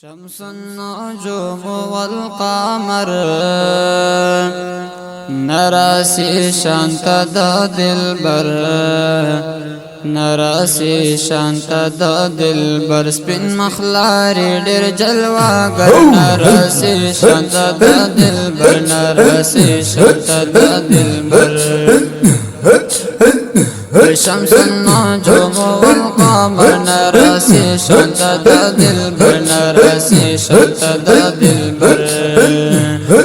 شمس النجوم والقمر نراسي شانت دا دلبر نراسي شانت دا دلبر سپین مخلاری ډیر جلواگر نراسي شانت دا دلبر نراسي شانت دا دلبر شمس النجوم والقمر نراسي شانت دا دلبر نراسي شانت دا دلبر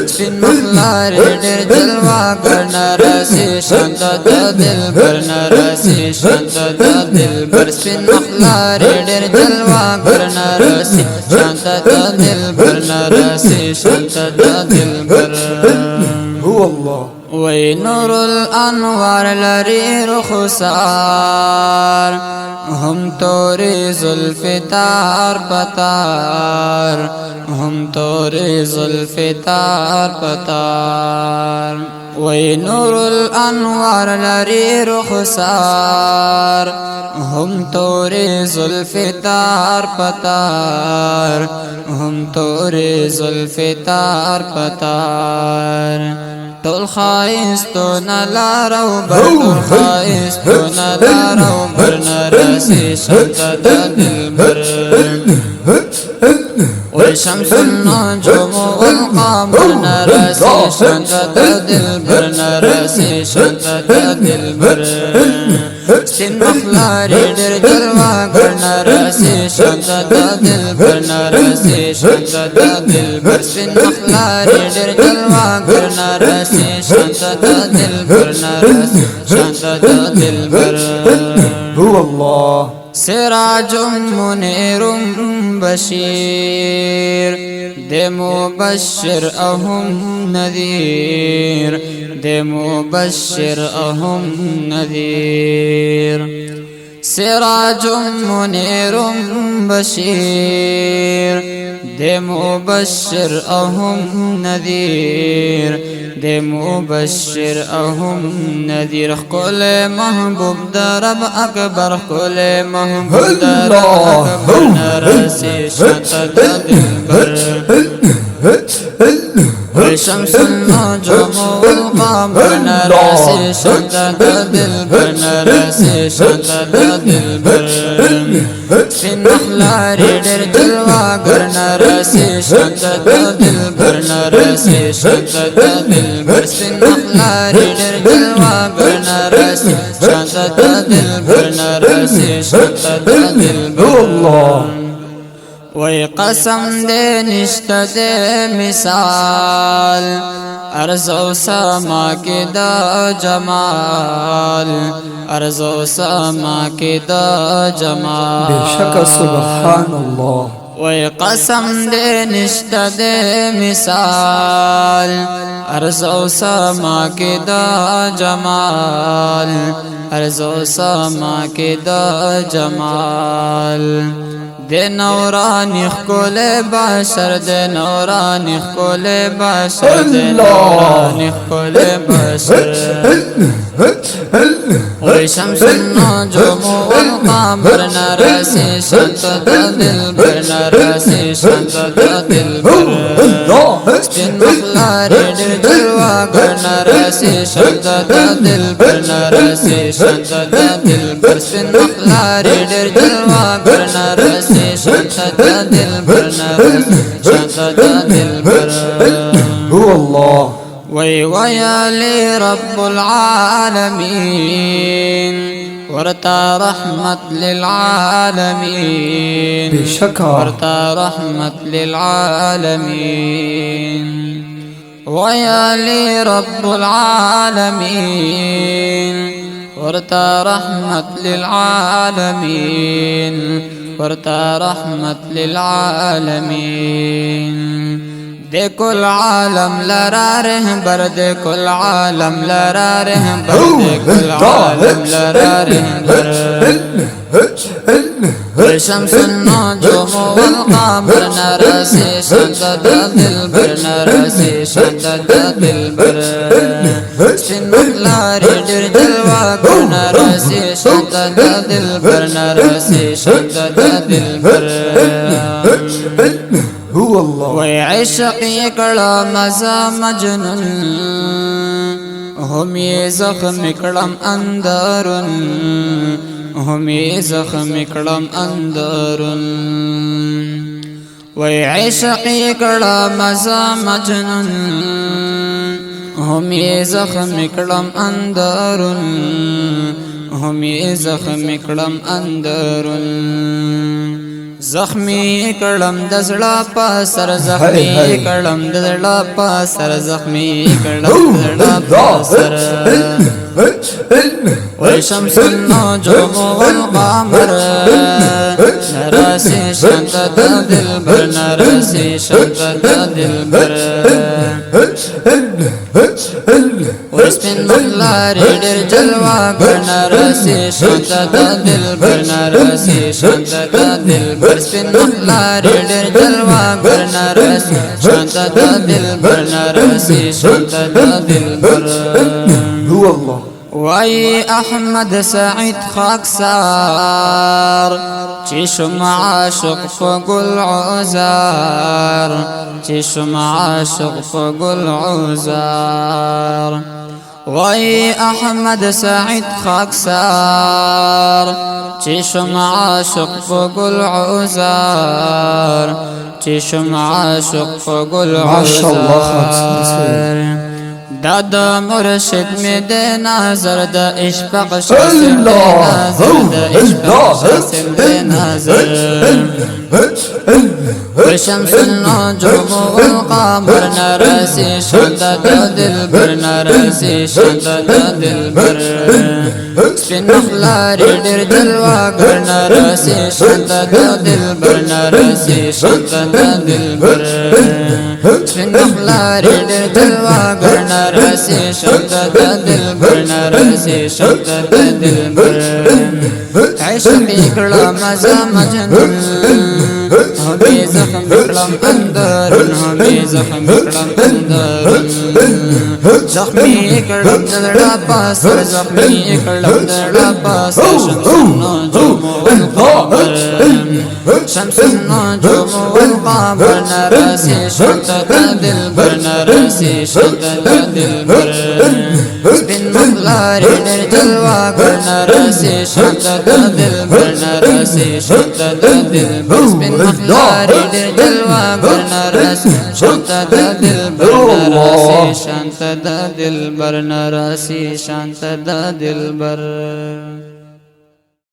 سپین مخلاری ډیر جلواگر نراسي شانت دا دلبر نراسي شانت دا دلبر سپین مخلاری ډیر جلواگر نراسي شانت دا دلبر نراسي شانت دا دلبر هو الله وی نور الانوار لری رخسار هم توری زلف تار پتار هم توری زلف تار پتار وی نور الانوار لری رخسار هم توری زلف تار پتار هم توری زلف تار پتار تول خایستو نلارو بر تول خایستو نلارو بر نرسی شانت دا دلبر وشمس النجوم والقمر نرسی شانت دا دلبر نرسی شانت دا دلبر سپین مخلاری ډیر جلواگر نرسی شانت دا دلبر نرسی شانت دا دلبر سپین مخلاری ډیر جلواگر نرسی شانت دا دلبر نرسی شانت دا دلبر هو الله سراج منیر بشیر دے مبشر اهم نذیر دے مبشر اهم نذیر سراج منیر بشیر دے مبشر اهم نذیر دے مبشر اهم نذیر کل محبوب درب اکبر کل محبوب درب اکبر نرسی شانت دا دلبر شمس النجوم والقمر نرسی شانت دا دلبر نرسی شانت دا دلبر سپین مخلاری ډیر جلواگر نرسی شانت دا دلبر نرسی شانت دا دلبر سپین مخلاری ډیر جلواگر نرسی شانت دا دلبر نرسی شانت دا دلبر الله وی قسم دے نشتا دے مثال ارض و سما کی دا جمال ارض و سما کی دا جمال بشک سبحان الله وی قسم دے نشتا دے مثال ارض و سما کی دا جمال ارض و سما کی دا جمال دے نورانی خکول باشر دے نورانی خکول باشر دے نورانی خکول باشر وی شمس النجوم والقمر نرسی شانت دا دلبر نرسی شانت دا دلبر سپین مخلاری ډیر جلواگر نرسی شانت دا دلبر نرسی شانت دا دلبر سپین مخلاری ډیر جلواگر نرسی شانت دا دلبر نرسی شانت دا دلبر هو الله ويلي رب العالمين ورتا رحمة للعالمين بشكا ورتا رحمة للعالمين ويلي رب العالمين ورتا رحمة للعالمين ورتا رحمة للعالمين دے کل عالم لرا رہبر دے کل عالم لرا رہبر دے کل عالم لرا رہبر والشمس النجوم والقمر نراسي شنطة دلبر نراسي شنطة دلبر سپین مخلاری ډېر جلوه ګر نراسي شنطة دلبر نراسي شنطة دلبر هو الله وی عشق یې کړه مزه مجنون هم یې زخم کړم اندرون هم یې زخم کړم اندرون وی عشق یې کړه مزه مجنون هم یې زخم کړم اندرون هم یې زخم کړم اندرون زخمی کړم د زړه په سر زخمی کړم د زړه په سر زخمی کړم د زړه په سر والشمس النجوم والقمر نراسي شنطة دلبر نراسي شنطة دلبر وسپین مخلاری ډېر جلوه ګر نراسي شنطة دلبر نراسي شنطة دلبر سپین مخلاری ډېر جلوه ګر نراسي شنطة دلبر نراسي شنطة دلبر هو الله وای احمد سعید خاکسار چې شم عاشق په ګل عذار چې شم عاشق په ګل عذار وای احمد سعید خاکسار چې شم عاشق په ګل عذار چې شم عاشق په ګل عذار دادا مرشد میں دے نظر دا اشفق شاسم دے نظر دا اشفق شاسم دے نظر والشمس النجوم والقمر نراسي شنطة دلبر نراسي شنطة دلبر سپین مخلاری ډېر جلوه ګر نراسي شنطة دلبر نراسي شنطة دلبر سپین مخلاری ډېر جلوه ګر نراسي شنطة دلبر نراسي شنطة دلبر عشق یې کړه مزه مجنون هم یې زخم کړم اندرون هم یې زخم کړم اندرون زخمی یې کړم د زړه په سر زخمی یې کړم د زړه په سر شمس النجوم والقمر شمس النجوم والقمر نراسي شنطة دلبر نراسي شنطة دلبر سپین مخلاری ډېر جلوه ګر نراسي شنطة دلبر نراسي شنطة دلبر سپین مخلاری ډېر جلوه ګر نراسي شنطة دلبر نراسي شنطة دلبر نراسي شنطة دلبر